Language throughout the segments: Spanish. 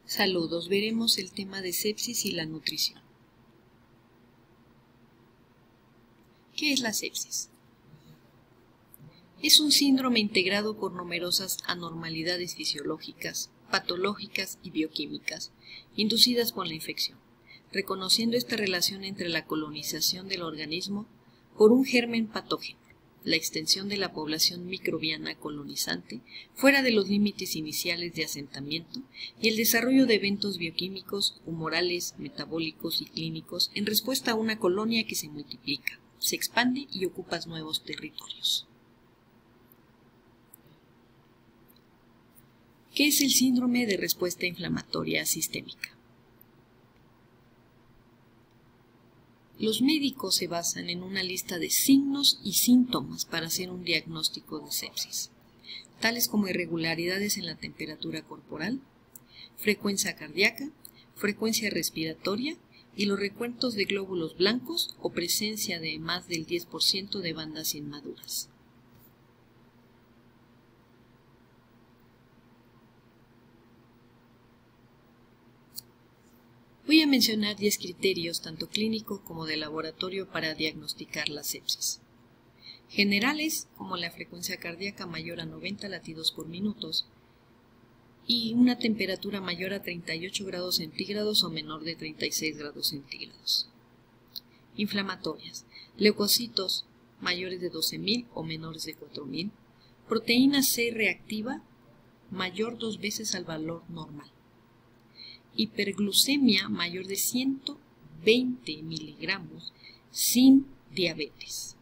Saludos, veremos el tema de sepsis y la nutrición. ¿Qué es la sepsis? Es un síndrome integrado por numerosas anormalidades fisiológicas, patológicas y bioquímicas, inducidas por la infección, reconociendo esta relación entre la colonización del organismo por un germen patógeno, la extensión de la población microbiana colonizante fuera de los límites iniciales de asentamiento y el desarrollo de eventos bioquímicos, humorales, metabólicos y clínicos en respuesta a una colonia que se multiplica, se expande y ocupa nuevos territorios. ¿Qué es el síndrome de respuesta inflamatoria sistémica? Los médicos se basan en una lista de signos y síntomas para hacer un diagnóstico de sepsis, tales como irregularidades en la temperatura corporal, frecuencia cardíaca, frecuencia respiratoria y los recuentos de glóbulos blancos o presencia de más del 10% de bandas inmaduras. Voy a mencionar 10 criterios, tanto clínicos como de laboratorio, para diagnosticar la sepsis. Generales, como la frecuencia cardíaca mayor a 90 latidos por minuto y una temperatura mayor a 38 grados centígrados o menor de 36 grados centígrados. Inflamatorias, leucocitos mayores de 12.000 o menores de 4.000, proteína C reactiva mayor 2 veces al valor normal. Hiperglucemia mayor de 120 miligramos sin diabetes.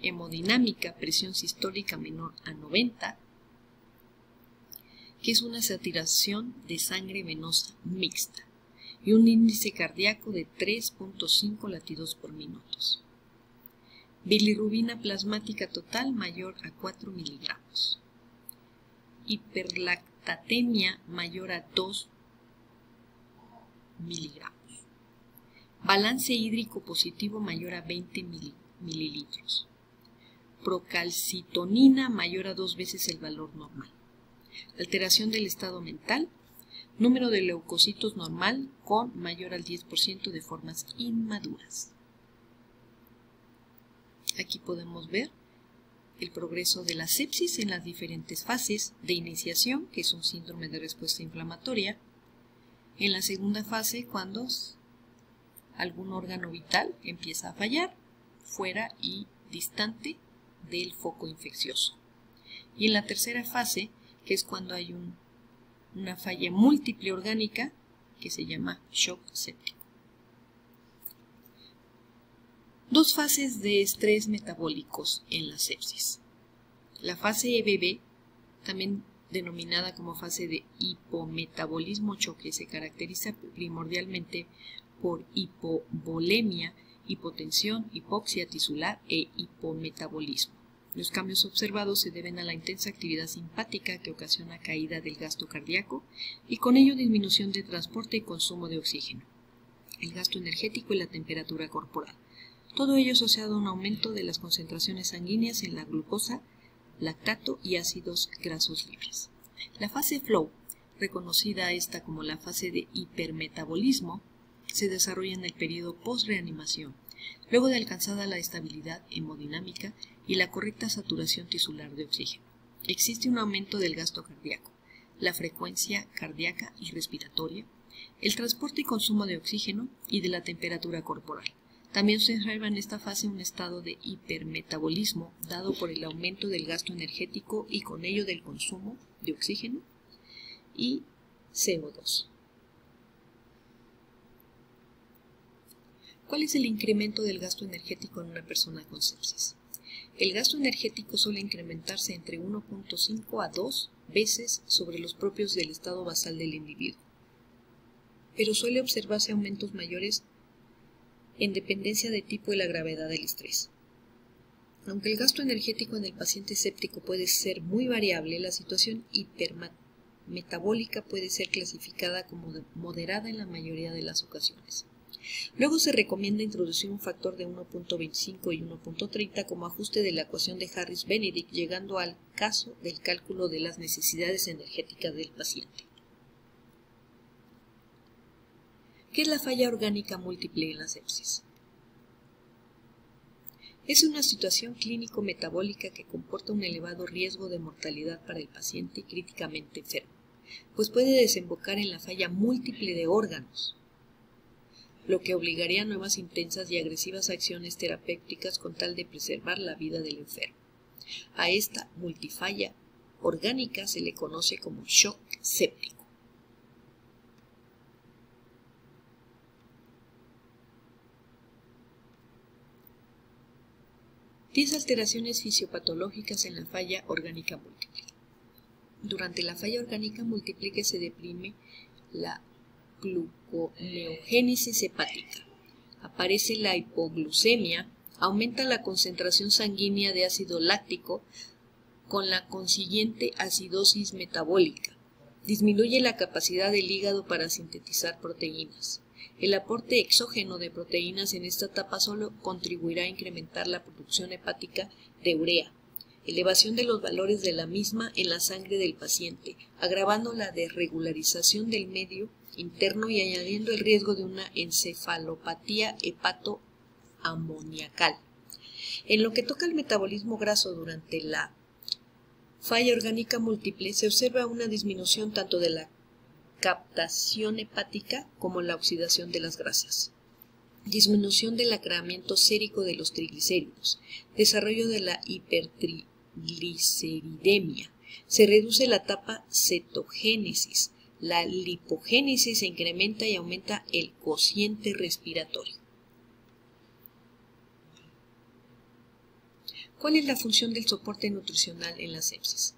Hemodinámica, presión sistólica menor a 90, que es una saturación de sangre venosa mixta, y un índice cardíaco de 3.5 latidos por minuto. Bilirrubina plasmática total mayor a 4 miligramos. Hiperlactatemia mayor a 2 miligramos. Balance hídrico positivo mayor a 20 mililitros. Procalcitonina mayor a 2 veces el valor normal. Alteración del estado mental. Número de leucocitos normal con mayor al 10% de formas inmaduras. Aquí podemos ver el progreso de la sepsis en las diferentes fases de iniciación, que es un síndrome de respuesta inflamatoria. En la segunda fase, cuando algún órgano vital empieza a fallar, fuera y distante del foco infeccioso. Y en la tercera fase, que es cuando hay una falla múltiple orgánica, que se llama shock séptico. Dos fases de estrés metabólicos en la sepsis. La fase EBB, también denominada como fase de hipometabolismo choque, se caracteriza primordialmente por hipovolemia, hipotensión, hipoxia tisular e hipometabolismo. Los cambios observados se deben a la intensa actividad simpática que ocasiona caída del gasto cardíaco y con ello disminución de transporte y consumo de oxígeno, el gasto energético y la temperatura corporal. Todo ello asociado a un aumento de las concentraciones sanguíneas en la glucosa, lactato y ácidos grasos libres. La fase flow, reconocida esta como la fase de hipermetabolismo, se desarrolla en el periodo post-reanimación, luego de alcanzada la estabilidad hemodinámica y la correcta saturación tisular de oxígeno. Existe un aumento del gasto cardíaco, la frecuencia cardíaca y respiratoria, el transporte y consumo de oxígeno y de la temperatura corporal. También se observa en esta fase un estado de hipermetabolismo dado por el aumento del gasto energético y con ello del consumo de oxígeno y CO2. ¿Cuál es el incremento del gasto energético en una persona con sepsis? El gasto energético suele incrementarse entre 1.5 a 2 veces sobre los propios del estado basal del individuo, pero suele observarse aumentos mayores en dependencia del tipo y la gravedad del estrés. Aunque el gasto energético en el paciente séptico puede ser muy variable, la situación hipermetabólica puede ser clasificada como moderada en la mayoría de las ocasiones. Luego se recomienda introducir un factor de 1.25 y 1.30 como ajuste de la ecuación de Harris-Benedict, llegando al caso del cálculo de las necesidades energéticas del paciente. ¿Qué es la falla orgánica múltiple en la sepsis? Es una situación clínico-metabólica que comporta un elevado riesgo de mortalidad para el paciente críticamente enfermo, pues puede desembocar en la falla múltiple de órganos, lo que obligaría a nuevas intensas y agresivas acciones terapéuticas con tal de preservar la vida del enfermo. A esta multifalla orgánica se le conoce como shock séptico. Diez alteraciones fisiopatológicas en la falla orgánica múltiple. Durante la falla orgánica múltiple que se deprime la gluconeogénesis hepática, aparece la hipoglucemia, aumenta la concentración sanguínea de ácido láctico con la consiguiente acidosis metabólica, disminuye la capacidad del hígado para sintetizar proteínas. El aporte exógeno de proteínas en esta etapa solo contribuirá a incrementar la producción hepática de urea, elevación de los valores de la misma en la sangre del paciente, agravando la desregularización del medio interno y añadiendo el riesgo de una encefalopatía hepatoamoniacal. En lo que toca al metabolismo graso durante la falla orgánica múltiple, se observa una disminución tanto de la captación hepática como la oxidación de las grasas, disminución del acreamiento sérico de los triglicéridos, desarrollo de la hipertrigliceridemia, se reduce la etapa cetogénesis, la lipogénesis se incrementa y aumenta el cociente respiratorio. ¿Cuál es la función del soporte nutricional en la sepsis?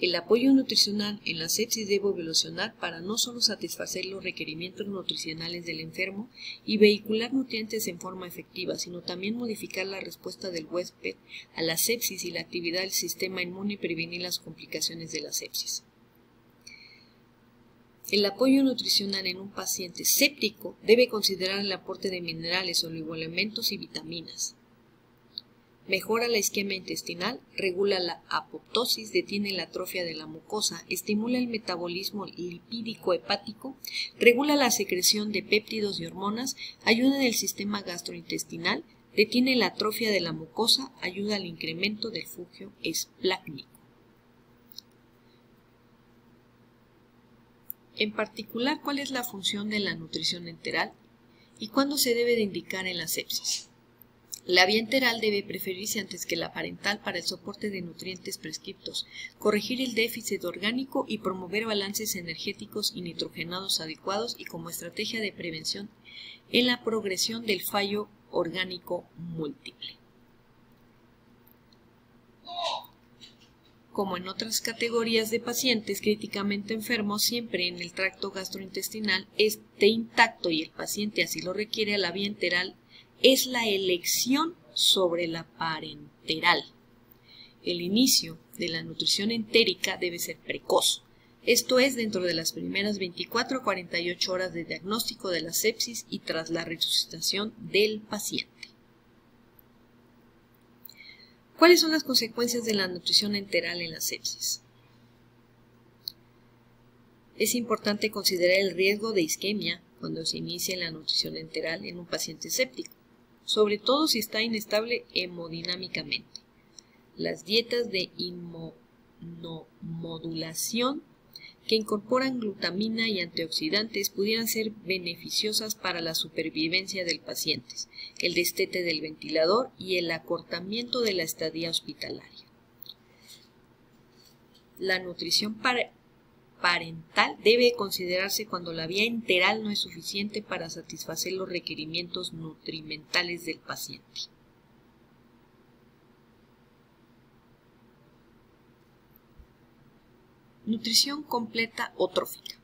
El apoyo nutricional en la sepsis debe evolucionar para no solo satisfacer los requerimientos nutricionales del enfermo y vehicular nutrientes en forma efectiva, sino también modificar la respuesta del huésped a la sepsis y la actividad del sistema inmune y prevenir las complicaciones de la sepsis. El apoyo nutricional en un paciente séptico debe considerar el aporte de minerales, oligoelementos y vitaminas. Mejora la isquemia intestinal, regula la apoptosis, detiene la atrofia de la mucosa, estimula el metabolismo lipídico hepático, regula la secreción de péptidos y hormonas, ayuda en el sistema gastrointestinal, detiene la atrofia de la mucosa, ayuda al incremento del flujo esplácnico. En particular, ¿cuál es la función de la nutrición enteral y cuándo se debe de indicar en la sepsis? La vía enteral debe preferirse antes que la parental para el soporte de nutrientes prescriptos, corregir el déficit orgánico y promover balances energéticos y nitrogenados adecuados y como estrategia de prevención en la progresión del fallo orgánico múltiple. Como en otras categorías de pacientes críticamente enfermos, siempre en el tracto gastrointestinal esté intacto y el paciente así lo requiere, la vía enteral es la elección sobre la parenteral. El inicio de la nutrición entérica debe ser precoz, esto es dentro de las primeras 24 a 48 horas de diagnóstico de la sepsis y tras la resucitación del paciente. ¿Cuáles son las consecuencias de la nutrición enteral en la sepsis? Es importante considerar el riesgo de isquemia cuando se inicia la nutrición enteral en un paciente séptico, sobre todo si está inestable hemodinámicamente. Las dietas de inmunomodulación que incorporan glutamina y antioxidantes pudieran ser beneficiosas para la supervivencia del paciente, el destete del ventilador y el acortamiento de la estadía hospitalaria. La nutrición parental debe considerarse cuando la vía enteral no es suficiente para satisfacer los requerimientos nutrimentales del paciente. Nutrición completa o trófica.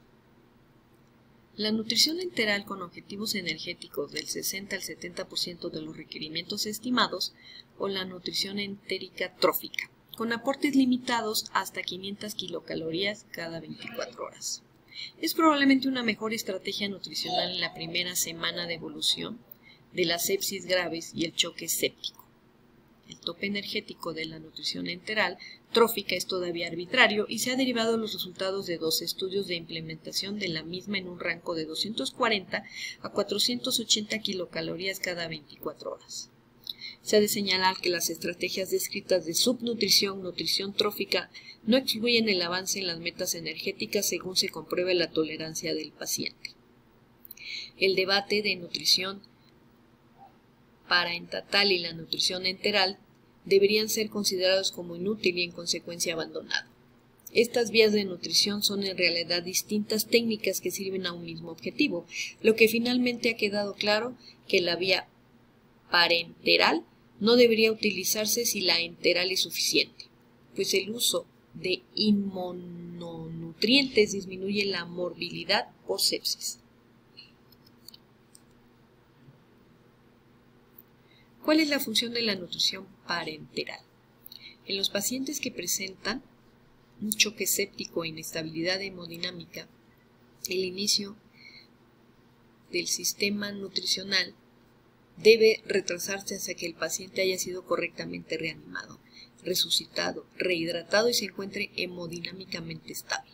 La nutrición enteral con objetivos energéticos del 60 al 70% de los requerimientos estimados o la nutrición entérica trófica, con aportes limitados hasta 500 kilocalorías cada 24 horas. Es probablemente una mejor estrategia nutricional en la primera semana de evolución de las sepsis graves y el choque séptico. El tope energético de la nutrición enteral trófica es todavía arbitrario y se ha derivado los resultados de 2 estudios de implementación de la misma en un rango de 240 a 480 kilocalorías cada 24 horas. Se ha de señalar que las estrategias descritas de subnutrición, nutrición trófica, no excluyen el avance en las metas energéticas según se compruebe la tolerancia del paciente. El debate de nutrición paraenteral y la nutrición enteral deberían ser considerados como inútil y en consecuencia abandonado. Estas vías de nutrición son en realidad distintas técnicas que sirven a un mismo objetivo, lo que finalmente ha quedado claro que la vía parenteral no debería utilizarse si la enteral es suficiente, pues el uso de inmunonutrientes disminuye la morbilidad por sepsis. ¿Cuál es la función de la nutrición parenteral? En los pacientes que presentan un choque séptico e inestabilidad hemodinámica, el inicio del sistema nutricional debe retrasarse hasta que el paciente haya sido correctamente reanimado, resucitado, rehidratado y se encuentre hemodinámicamente estable.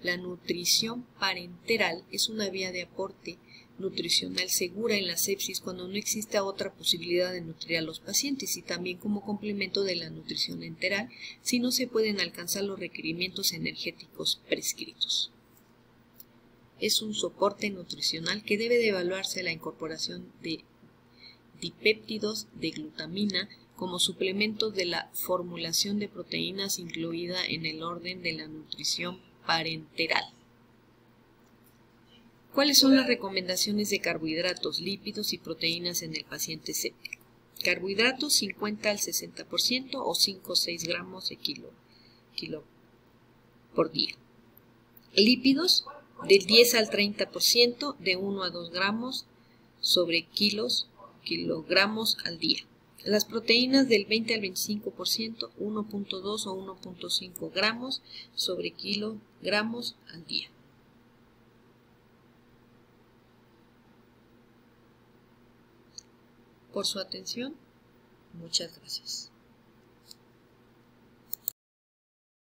La nutrición parenteral es una vía de aporte nutricional segura en la sepsis cuando no exista otra posibilidad de nutrir a los pacientes y también como complemento de la nutrición enteral si no se pueden alcanzar los requerimientos energéticos prescritos. Es un soporte nutricional que debe de evaluarse la incorporación de dipéptidos de glutamina como suplemento de la formulación de proteínas incluida en el orden de la nutrición parenteral. ¿Cuáles son las recomendaciones de carbohidratos, lípidos y proteínas en el paciente séptico? Carbohidratos 50 al 60% o 5 o 6 gramos de kilo por día. Lípidos del 10 al 30% de 1 a 2 gramos sobre kilogramos al día. Las proteínas del 20 al 25%, 1.2 o 1.5 gramos sobre kilogramos al día. Por su atención, muchas gracias.